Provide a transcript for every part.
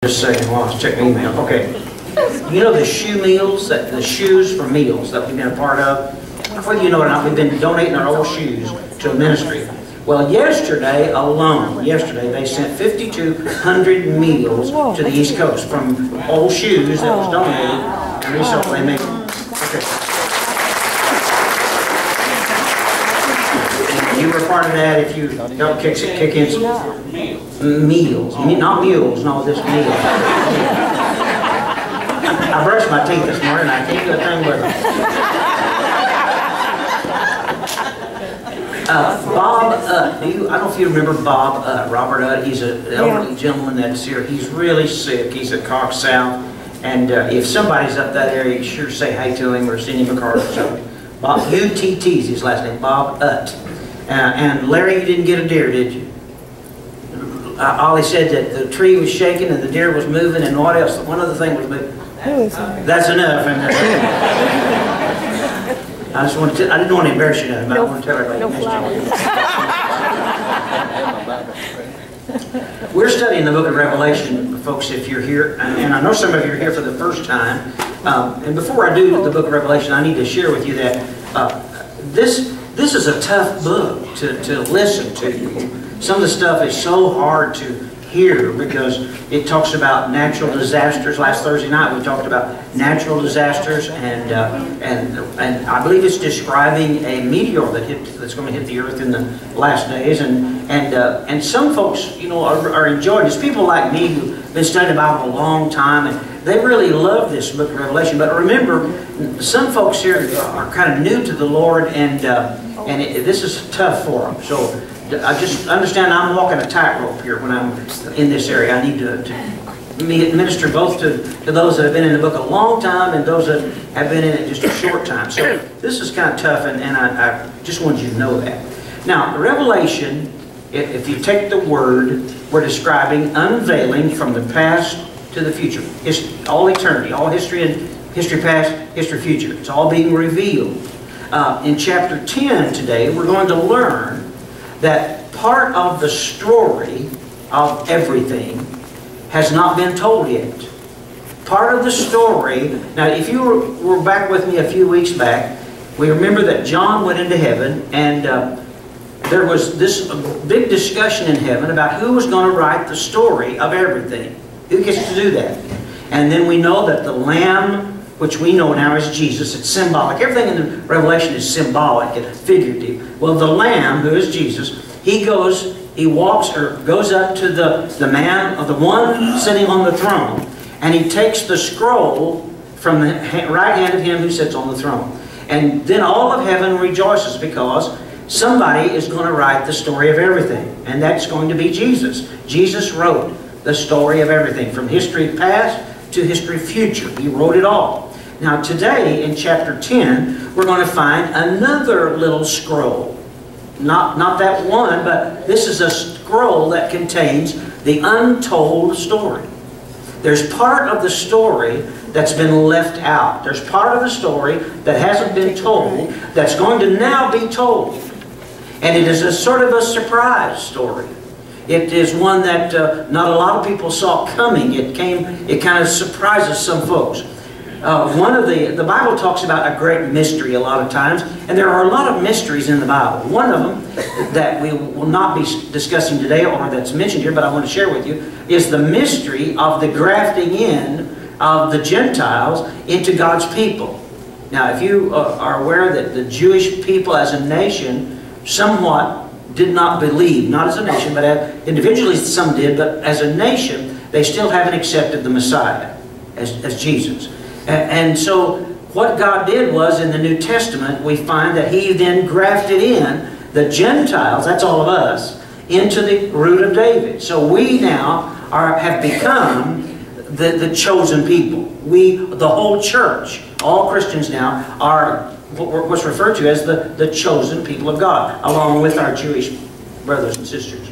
Just a second while I was checking my email. Okay. You know the shoe meals, the shoes for meals that we've been a part of? Whether you know it or not, we've been donating our old shoes to a ministry. Well, yesterday alone, they sent 5,200 meals to the East Coast from old shoes that was donated. And so they made. Okay. You were part of that if you don't kick in some meals. Not mules, no, this meal. I brushed my teeth this morning and I can't do a thing with them. Bob Utt, I don't know if you remember Bob Utt, Robert Utt. He's an elderly gentleman that's here. He's really sick. He's at Cox South. And if somebody's up that area, sure say hi to him or send him a card or something. Bob, U-T-T's his last name, Bob Utt. And Larry, you didn't get a deer, did you? Ollie said that the tree was shaking and the deer was moving, and what else? One other thing was moving. That's enough. I didn't want to embarrass you, but I want to tell everybody. We're studying the book of Revelation, folks, if you're here, and I know some of you are here for the first time. And before I do the book of Revelation, I need to share with you that this is a tough book to listen to. Some of the stuff is so hard to hear because it talks about natural disasters. Last Thursday night we talked about natural disasters, and I believe it's describing a meteor that's going to hit the earth in the last days. And some folks, you know, are enjoying this. People like me who've been studying the Bible a long time, and they really love this book of Revelation. But remember, some folks here are kind of new to the Lord, and this is tough for them. So I just understand I'm walking a tightrope here when I'm in this area. I need to minister both to those that have been in the book a long time and those that have been in it just a short time. So this is kind of tough, and I just wanted you to know that. Now, Revelation, if you take the word, we're describing unveiling from the past to the future. It's all eternity, all history and history past, history future. It's all being revealed. In chapter 10 today, we're going to learn that part of the story of everything has not been told yet. Part of the story, now if you were back with me a few weeks back, we remember that John went into heaven, and there was this big discussion in heaven about who was going to write the story of everything. Who gets to do that? And then we know that the Lamb, which we know now as Jesus, it's symbolic. Everything in the Revelation is symbolic and figurative. Well, the Lamb, who is Jesus, he goes up to the man, or the one sitting on the throne, and he takes the scroll from the right hand of him who sits on the throne. And then all of heaven rejoices because somebody is going to write the story of everything, and that's going to be Jesus. Jesus wrote the story of everything, from history past to history future. He wrote it all. Now today, in chapter 10, we're going to find another little scroll. Not that one, but this is a scroll that contains the untold story. There's part of the story that's been left out. There's part of the story that hasn't been told that's going to now be told. And it is a sort of a surprise story. It is one that not a lot of people saw coming. It kind of surprises some folks. The Bible talks about a great mystery a lot of times, and there are a lot of mysteries in the Bible. One of them that we will not be discussing today, or that's mentioned here, but I want to share with you, is the mystery of the grafting in of the Gentiles into God's people. Now, if you are aware that the Jewish people as a nation somewhat did not believe, not as a nation, but individually some did, but as a nation, they still haven't accepted the Messiah as Jesus. And so what God did was, in the New Testament, we find that He then grafted in the Gentiles, that's all of us, into the root of David. So we now have become the chosen people. The whole church, all Christians now, are what's referred to as the chosen people of God, along with our Jewish brothers and sisters.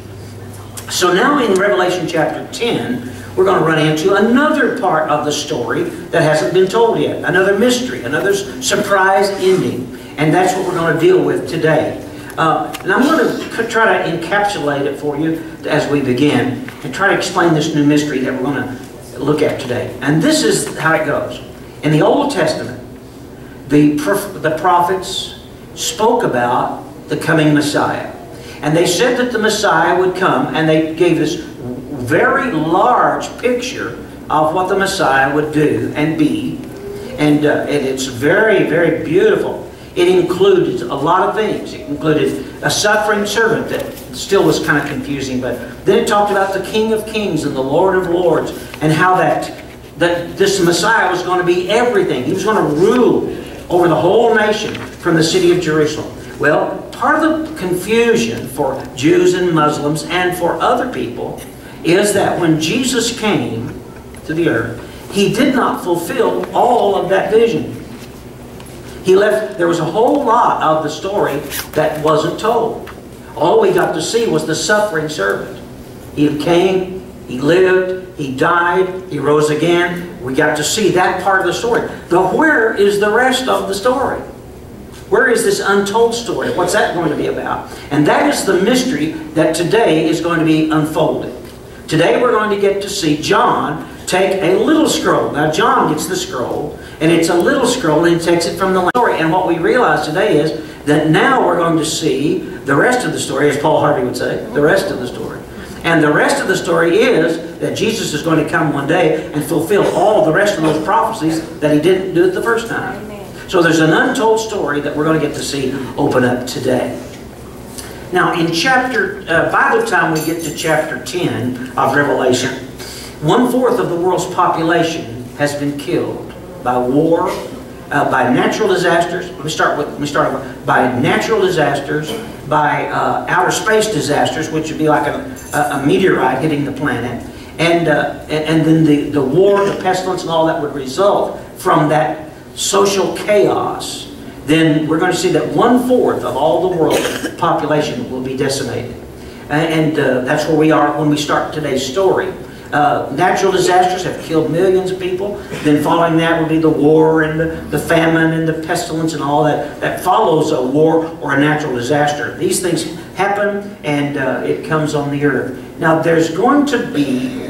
So now in Revelation chapter 10, we're going to run into another part of the story that hasn't been told yet. Another mystery, another surprise ending. And that's what we're going to deal with today. And I'm going to try to encapsulate it for you as we begin and try to explain this new mystery that we're going to look at today. And this is how it goes. In the Old Testament, the prophets spoke about the coming Messiah. And they said that the Messiah would come, and they gave this very large picture of what the Messiah would do and be. And it's very, very beautiful. It included a lot of things. It included a suffering servant that still was kind of confusing, but then it talked about the King of Kings and the Lord of Lords, and how that this Messiah was going to be everything. He was going to rule over the whole nation from the city of Jerusalem. Well, part of the confusion for Jews and Muslims and for other people is that when Jesus came to the earth, He did not fulfill all of that vision. He left, there was a whole lot of the story that wasn't told. All we got to see was the suffering servant. He came, He lived, He died, He rose again. We got to see that part of the story. But where is the rest of the story? Where is this untold story? What's that going to be about? And that is the mystery that today is going to be unfolded. Today we're going to get to see John take a little scroll. Now John gets the scroll, and it's a little scroll, and he takes it from the story. And what we realize today is that now we're going to see the rest of the story, as Paul Harvey would say, the rest of the story. And the rest of the story is that Jesus is going to come one day and fulfill all the rest of those prophecies that He didn't do it the first time. So there's an untold story that we're going to get to see open up today. Now, in by the time we get to chapter 10 of Revelation, 1/4 of the world's population has been killed by war, by natural disasters. Let me start over. By natural disasters, by outer space disasters, which would be like a meteorite hitting the planet, and then the war, the pestilence, and all that would result from that social chaos. Then we're going to see that 1/4 of all the world's population will be decimated. And that's where we are when we start today's story. Natural disasters have killed millions of people. Then following that will be the war and the famine and the pestilence and all that follows a war or a natural disaster. These things happen, and it comes on the earth. Now there's going to be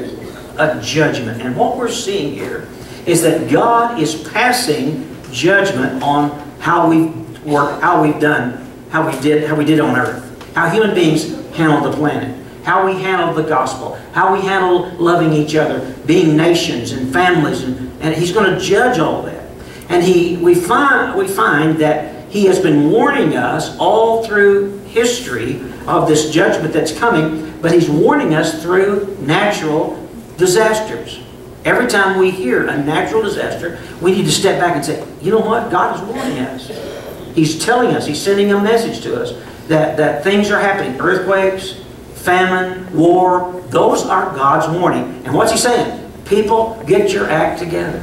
a judgment. And what we're seeing here is that God is passing judgment on how we work, how we did on earth, how human beings handle the planet, how we handle the gospel, how we handle loving each other, being nations and families, and He's going to judge all that. And we find that He has been warning us all through history of this judgment that's coming, but He's warning us through natural disasters. Every time we hear a natural disaster, we need to step back and say, you know what? God is warning us. He's telling us, He's sending a message to us that things are happening. Earthquakes, famine, war, those are God's warning. And what's He saying? People, get your act together.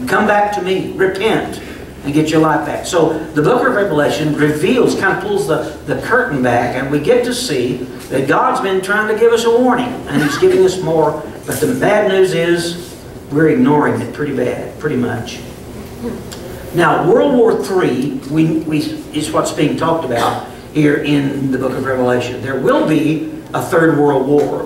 Come back to me, repent, and get your life back. So the book of Revelation reveals, kind of pulls the curtain back, and we get to see that God's been trying to give us a warning, and He's giving us more. But the bad news is we're ignoring it pretty bad, pretty much. Now, World War III is what's being talked about here in the book of Revelation. There will be a third world war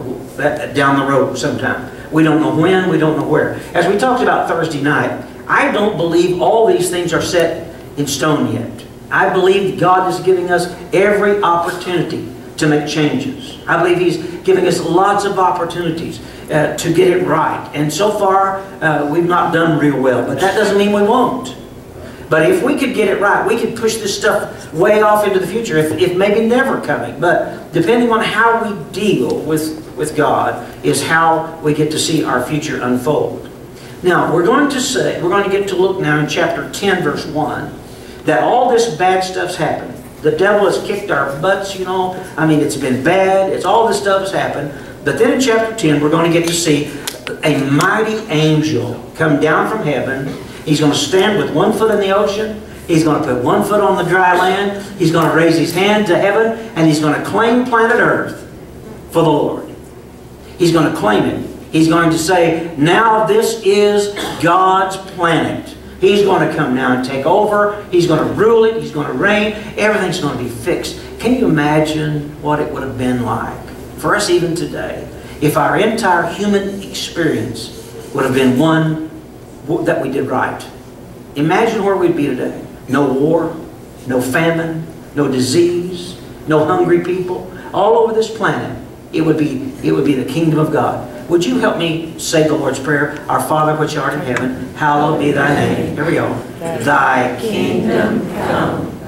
down the road sometime. We don't know when, we don't know where. As we talked about Thursday night, I don't believe all these things are set in stone yet. I believe God is giving us every opportunity to make changes. I believe He's giving us lots of opportunities to get it right. And so far, we've not done real well. But that doesn't mean we won't. But if we could get it right, we could push this stuff way off into the future, if maybe never coming. But depending on how we deal with God is how we get to see our future unfold. Now, we're going to get to look now in chapter 10, verse 1, that all this bad stuff's happened. The devil has kicked our butts, you know. I mean, it's been bad. All this stuff has happened. But then in chapter 10, we're going to get to see a mighty angel come down from heaven. He's going to stand with one foot in the ocean. He's going to put one foot on the dry land. He's going to raise his hand to heaven, and he's going to claim planet Earth for the Lord. He's going to claim it. He's going to say, now this is God's planet. He's going to come now and take over. He's going to rule it. He's going to reign. Everything's going to be fixed. Can you imagine what it would have been like for us even today if our entire human experience would have been one that we did right. Imagine where we'd be today. No war, no famine, no disease, no hungry people. All over this planet, it would be the kingdom of God. Would you help me say the Lord's Prayer? Our Father which art in heaven, hallowed be thy name. Here we go. Thy kingdom come.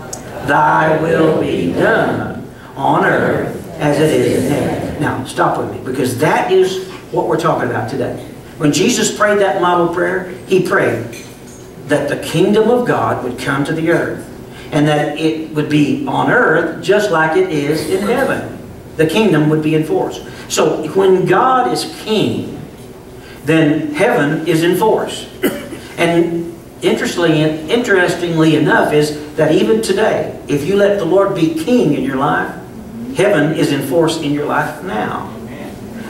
Thy will be done on earth as it is in heaven. Now, stop with me, because that is what we're talking about today. When Jesus prayed that model prayer, He prayed that the kingdom of God would come to the earth, and that it would be on earth just like it is in heaven. The kingdom would be enforced. So when God is king, then heaven is enforced. And interestingly enough is that even today, if you let the Lord be king in your life, heaven is enforced in your life now.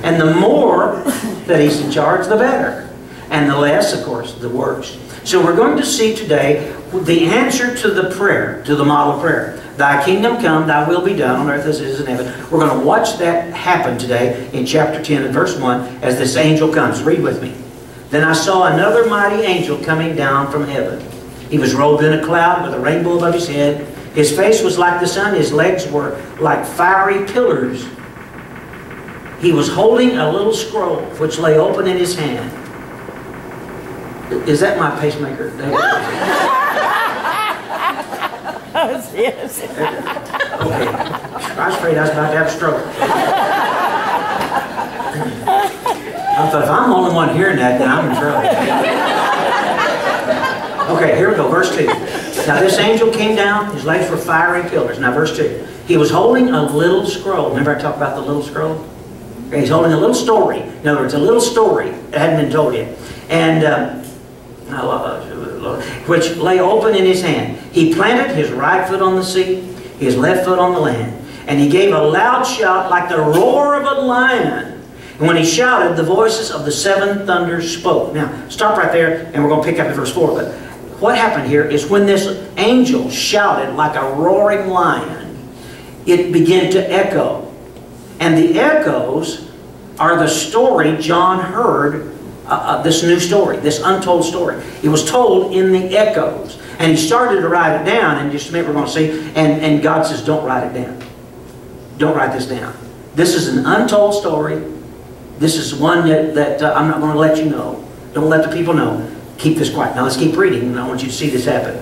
And the more that He's in charge, the better. And the less, of course, the worse. So we're going to see today the answer to the prayer, to the model prayer. Thy kingdom come, thy will be done on earth as it is in heaven. We're going to watch that happen today in chapter 10 and verse 1 as this angel comes. Read with me. Then I saw another mighty angel coming down from heaven. He was robed in a cloud with a rainbow above his head. His face was like the sun. His legs were like fiery pillars. He was holding a little scroll which lay open in his hand. Is that my pacemaker? Yes. Okay. I was afraid I was about to have a stroke. I thought, if I'm the only one hearing that, then I'm in trouble. Okay, here we go. Verse 2. Now this angel came down. His legs were fiery pillars. Now verse 2. He was holding a little scroll. Remember I talked about the little scroll? Okay, he's holding a little story. In other words, a little story that hadn't been told yet. And which lay open in his hand. He planted his right foot on the sea, his left foot on the land. And he gave a loud shout like the roar of a lion. And when he shouted, the voices of the seven thunders spoke. Now, stop right there, and we're going to pick up at verse 4. But what happened here is when this angel shouted like a roaring lion, it began to echo. And the echoes are the story John heard. This new story, this untold story. It was told in the echoes. And he started to write it down, and just a minute we're going to see, and God says, don't write it down. Don't write this down. This is an untold story. This is one that I'm not going to let you know. Don't let the people know. Keep this quiet. Now let's keep reading, and I want you to see this happen.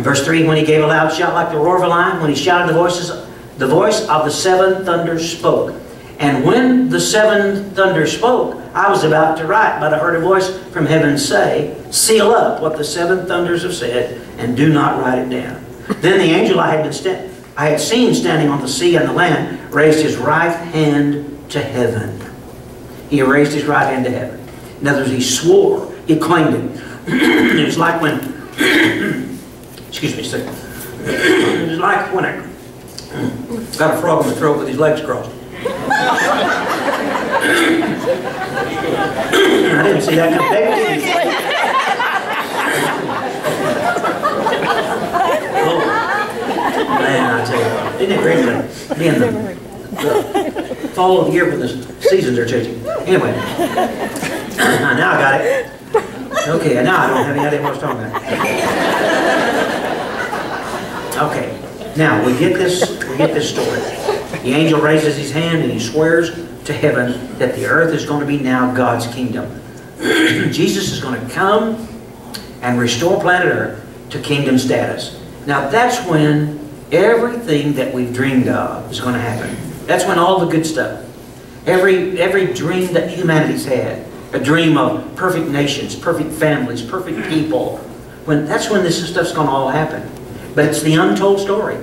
Verse 3, when he gave a loud shout like the roar of a lion, when he shouted, the voice of the seven thunders spoke. And when the seven thunders spoke, I was about to write, but I heard a voice from heaven say, seal up what the seven thunders have said, and do not write it down. Then the angel I had seen standing on the sea and the land raised his right hand to heaven. He raised his right hand to heaven. In other words, he swore, he claimed it. It was like when, excuse me a second. It was like when I got a frog in the throat with his legs crossed. I didn't see that coming. Oh, man, I tell you what. Isn't it great being the fall of the year when the seasons are changing? Anyway, now I got it. Okay, now I don't have any idea what I was talking about. Okay, now we get this story. The angel raises his hand and he swears to heaven that the earth is going to be now God's kingdom. Jesus is going to come and restore planet Earth to kingdom status. Now that's when everything that we've dreamed of is going to happen. That's when all the good stuff, every dream that humanity's had, a dream of perfect nations, perfect families, perfect people, that's when this stuff's going to all happen. But it's the untold story.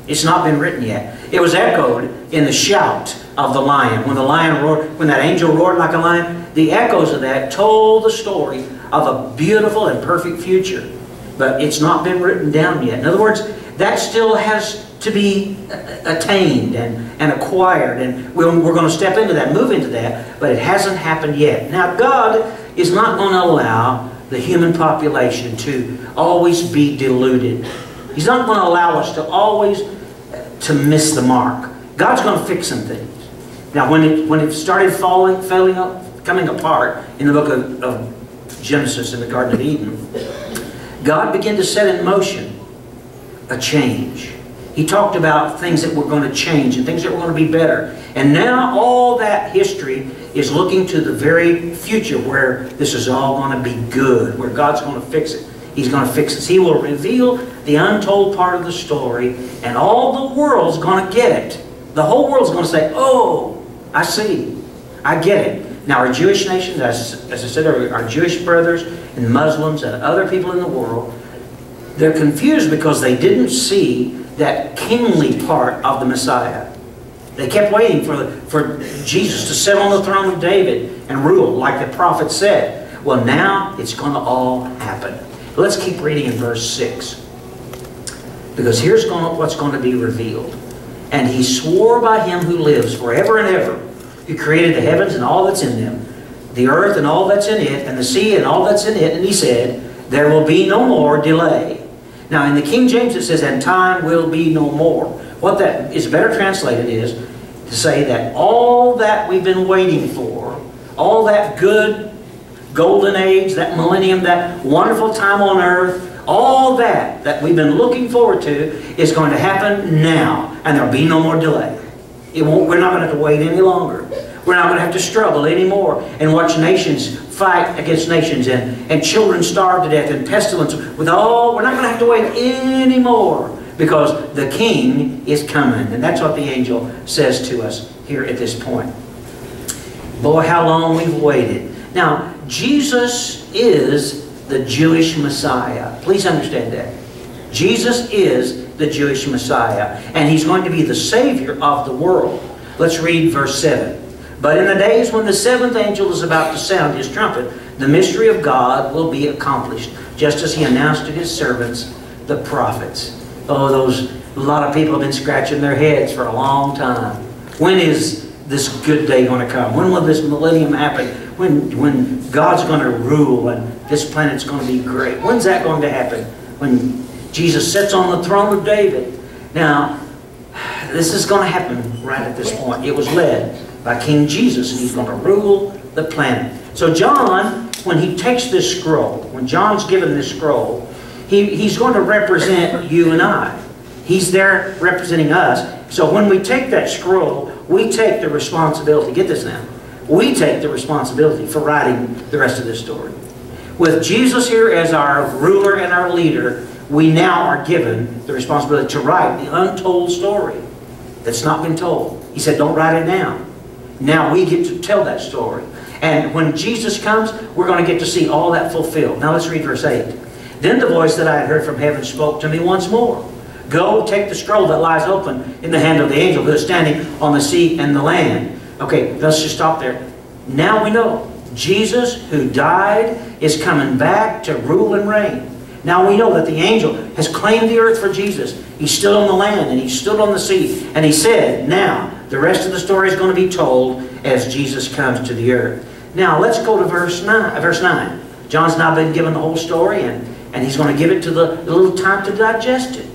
It's not been written yet. It was echoed in the shout of the lion. When the lion roared, when that angel roared like a lion, the echoes of that told the story of a beautiful and perfect future. But it's not been written down yet. In other words, that still has to be attained and acquired. And we're going to step into that, move into that, but it hasn't happened yet. Now, God is not going to allow the human population to always be deluded. He's not going to allow us to always to miss the mark. God's going to fix some things. Now, when it started falling, coming apart in the book of Genesis in the Garden of Eden, God began to set in motion a change. He talked about things that were going to change and things that were going to be better. And now all that history is looking to the very future where this is all going to be good, where God's going to fix it. He's going to fix us. He will reveal the untold part of the story, and all the world's going to get it. The whole world's going to say, oh, I see. I get it. Now our Jewish nations, as I said earlier, our Jewish brothers and Muslims and other people in the world, they're confused because they didn't see that kingly part of the Messiah. They kept waiting for Jesus to sit on the throne of David and rule like the prophet said. Well, now it's going to all happen. Let's keep reading in verse 6. Because here's what's going to be revealed. And he swore by him who lives forever and ever, who created the heavens and all that's in them, the earth and all that's in it, and the sea and all that's in it. And he said, there will be no more delay. Now in the King James it says, and time will be no more. What that is better translated is to say that all that we've been waiting for, all that good golden age, that millennium, that wonderful time on earth, all that we've been looking forward to is going to happen now. And there'll be no more delay. We're not going to have to wait any longer. We're not going to have to struggle anymore and watch nations fight against nations and children starve to death and pestilence. We're not going to have to wait anymore because the King is coming. And that's what the angel says to us here at this point. Boy, how long we've waited. Now, Jesus is the Jewish Messiah. Please understand that. Jesus is the Jewish Messiah. And He's going to be the Savior of the world. Let's read verse 7. But in the days when the seventh angel is about to sound his trumpet, the mystery of God will be accomplished, just as He announced to His servants, the prophets. Oh, a lot of people have been scratching their heads for a long time. When is this good day going to come? When will this millennium happen? When God's going to rule and this planet's going to be great? When's that going to happen? When Jesus sits on the throne of David. Now, this is going to happen right at this point. It was led by King Jesus, and He's going to rule the planet. So John, when he takes this scroll, when John's given this scroll, he's going to represent you and I. He's there representing us. So when we take that scroll, we take the responsibility. Get this now. We take the responsibility for writing the rest of this story. With Jesus here as our ruler and our leader, we now are given the responsibility to write the untold story that's not been told. He said, don't write it down. Now we get to tell that story. And when Jesus comes, we're going to get to see all that fulfilled. Now let's read verse 8. Then the voice that I had heard from heaven spoke to me once more. Go, take the scroll that lies open in the hand of the angel who is standing on the sea and the land. Okay, let's just stop there. Now we know Jesus, who died, is coming back to rule and reign. Now we know that the angel has claimed the earth for Jesus. He stood on the land and He stood on the sea. And He said, now, the rest of the story is going to be told as Jesus comes to the earth. Now, let's go to verse 9. John's now been given the whole story, and he's going to give it to the little time to digest it.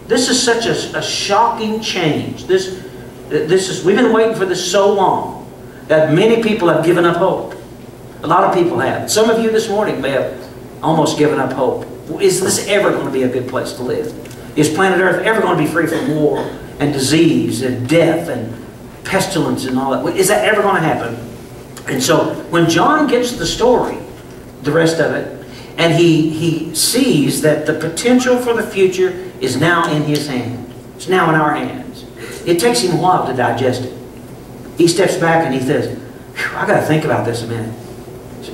This is such a shocking change. We've been waiting for this so long that many people have given up hope. A lot of people have. Some of you this morning may have almost given up hope. Is this ever going to be a good place to live? Is planet Earth ever going to be free from war and disease and death and pestilence and all that? Is that ever going to happen? And so when John gets the story, the rest of it, and he sees that the potential for the future is now in his hand. It's now in our hands. It takes him a while to digest it. He steps back and he says, I got to think about this a minute.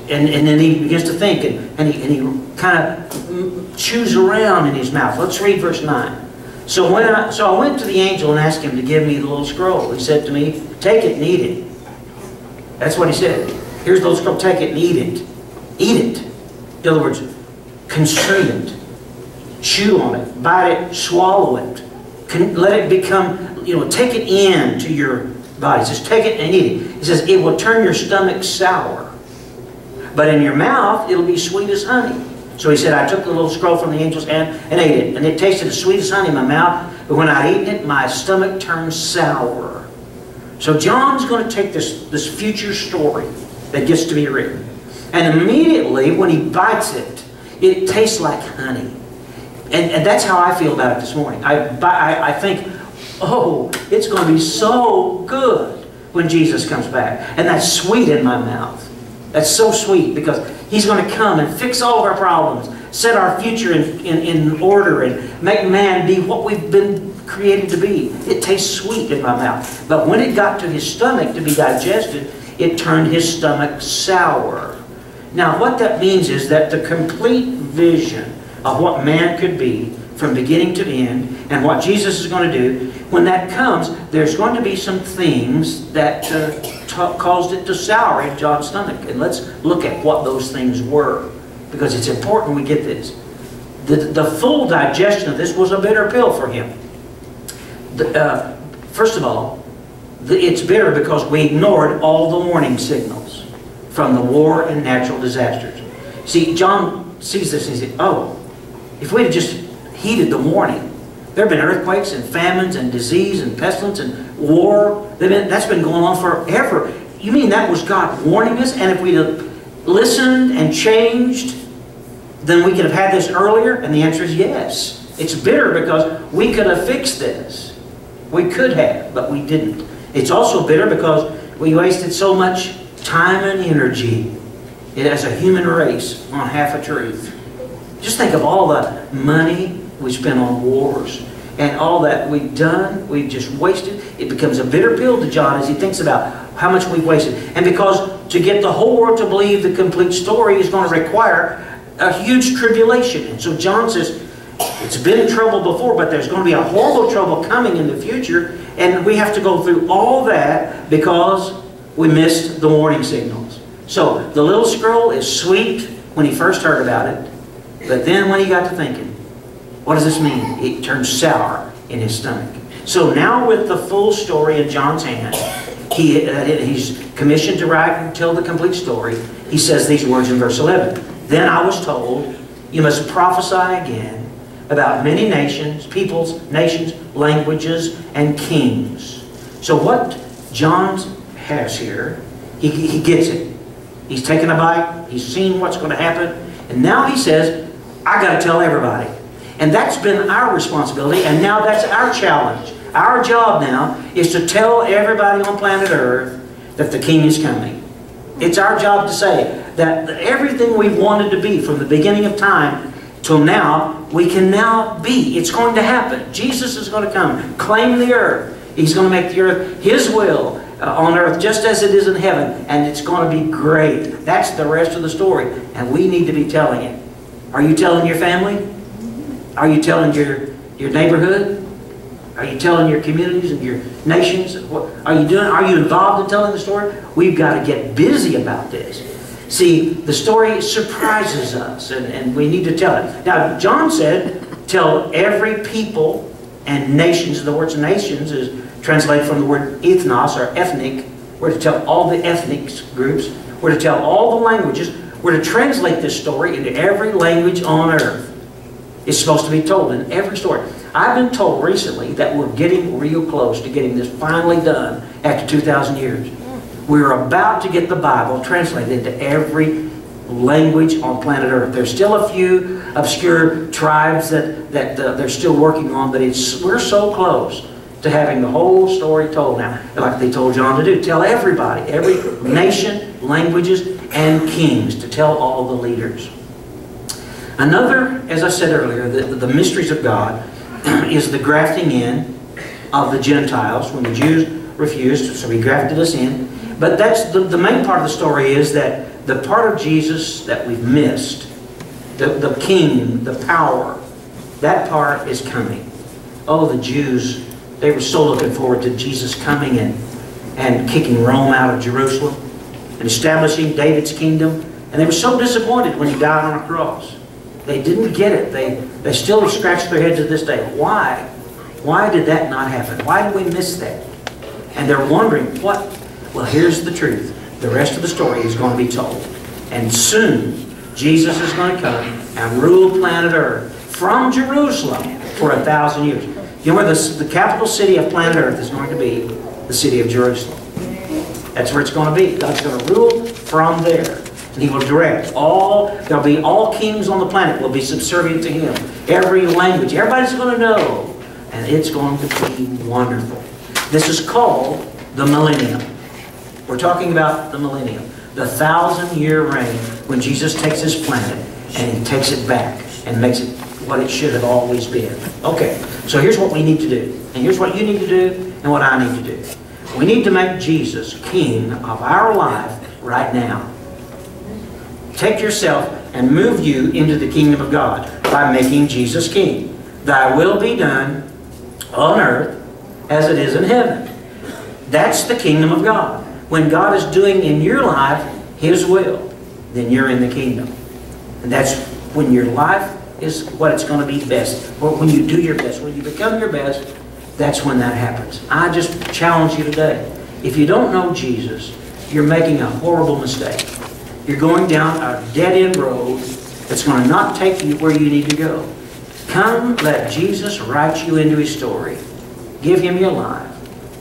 And then he begins to think, and he kind of chews around in his mouth. Let's read verse 9. So I went to the angel and asked him to give me the little scroll. He said to me, take it and eat it. That's what he said. Here's the little scroll. Take it and eat it. Eat it. In other words, consume it. Chew on it. Bite it. Swallow it. Let it become, take it in to your body. He says, take it and eat it. He says, it will turn your stomach sour. But in your mouth, it'll be sweet as honey. So he said, I took the little scroll from the angel's hand and ate it. And it tasted as sweet as honey in my mouth. But when I'd eaten it, my stomach turned sour. So John's going to take this future story that gets to be written. And immediately when he bites it, it tastes like honey. And that's how I feel about it this morning. I think, oh, it's going to be so good when Jesus comes back. And that's sweet in my mouth. That's so sweet because He's going to come and fix all of our problems, set our future in order, and make man be what we've been created to be. It tastes sweet in my mouth. But when it got to His stomach to be digested, it turned His stomach sour. Now, what that means is that the complete vision of what man could be from beginning to end and what Jesus is going to do, when that comes, there's going to be some things that caused it to sour in John's stomach. And let's look at what those things were, because it's important we get this. The full digestion of this was a bitter pill for him. First of all, it's bitter because we ignored all the warning signals from the war and natural disasters. See, John sees this and he says, oh, if we had just heeded the warning, there have been earthquakes and famines and disease and pestilence and war. That's been going on forever. You mean that was God warning us? And if we'd have listened and changed, then we could have had this earlier? And the answer is yes. It's bitter because we could have fixed this. We could have, but we didn't. It's also bitter because we wasted so much time and energy as a human race on half a truth. Just think of all the money we spent on wars and all that we've done, we've just wasted. It becomes a bitter pill to John as he thinks about how much we've wasted. And because to get the whole world to believe the complete story is going to require a huge tribulation. And so John says, it's been trouble before, but there's going to be a horrible trouble coming in the future, and we have to go through all that because we missed the warning signals. So the little scroll is sweet when he first heard about it, but then when he got to thinking, what does this mean? It turned sour in his stomach. So now with the full story in John's hand, he's commissioned to write and tell the complete story. He says these words in verse 11. Then I was told, you must prophesy again about many nations, peoples, nations, languages, and kings. So what John has here, he gets it. He's taken a bite. He's seen what's going to happen. And now he says, I got to tell everybody. And that's been our responsibility, and now that's our challenge. Our job now is to tell everybody on planet Earth that the King is coming. It's our job to say that everything we've wanted to be from the beginning of time till now, we can now be. It's going to happen. Jesus is going to come, claim the earth. He's going to make the earth His will on earth just as it is in heaven, and it's going to be great. That's the rest of the story, and we need to be telling it. Are you telling your family? Are you telling your neighborhood? Are you telling your communities and your nations? What are you doing? Are you involved in telling the story? We've got to get busy about this. See, the story surprises us, and we need to tell it. Now, John said, tell every people and nations. The word nations is translated from the word ethnos, or ethnic. We're to tell all the ethnic groups. We're to tell all the languages. We're to translate this story into every language on earth. It's supposed to be told in every story. I've been told recently that we're getting real close to getting this finally done after 2,000 years. We're about to get the Bible translated into every language on planet Earth. There's still a few obscure tribes that they're still working on, but we're so close to having the whole story told now, like they told John to do. Tell everybody, every nation, languages, and kings, to tell all the leaders. Another, as I said earlier, the mysteries of God is the grafting in of the Gentiles when the Jews refused, so He grafted us in. But that's the main part of the story is that the part of Jesus that we've missed, the King, the power, that part is coming. Oh, the Jews, they were so looking forward to Jesus coming and kicking Rome out of Jerusalem and establishing David's kingdom. And they were so disappointed when He died on a cross. They didn't get it. They still scratch their heads to this day. Why? Why did that not happen? Why did we miss that? And they're wondering, what? Well, here's the truth. The rest of the story is going to be told. And soon, Jesus is going to come and rule planet Earth from Jerusalem for 1,000 years. You know where the capital city of planet Earth is going to be? The city of Jerusalem. That's where it's going to be. God's going to rule from there. And He will direct there'll be all kings on the planet will be subservient to Him. Every language, everybody's going to know. And it's going to be wonderful. This is called the millennium. We're talking about the millennium. The 1,000-year reign when Jesus takes His planet and He takes it back and makes it what it should have always been. Okay, so here's what we need to do. And here's what you need to do and what I need to do. We need to make Jesus King of our life right now. Take yourself and move you into the kingdom of God by making Jesus King. Thy will be done on earth as it is in heaven. That's the kingdom of God. When God is doing in your life His will, then you're in the kingdom. And that's when your life is what it's going to be best. Or when you do your best, when you become your best, that's when that happens. I just challenge you today. If you don't know Jesus, you're making a horrible mistake. You're going down a dead-end road that's going to not take you where you need to go. Come, let Jesus write you into His story. Give Him your life.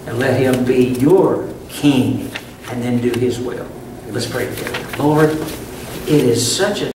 And let Him be your King. And then do His will. Let's pray together. Lord, it is such a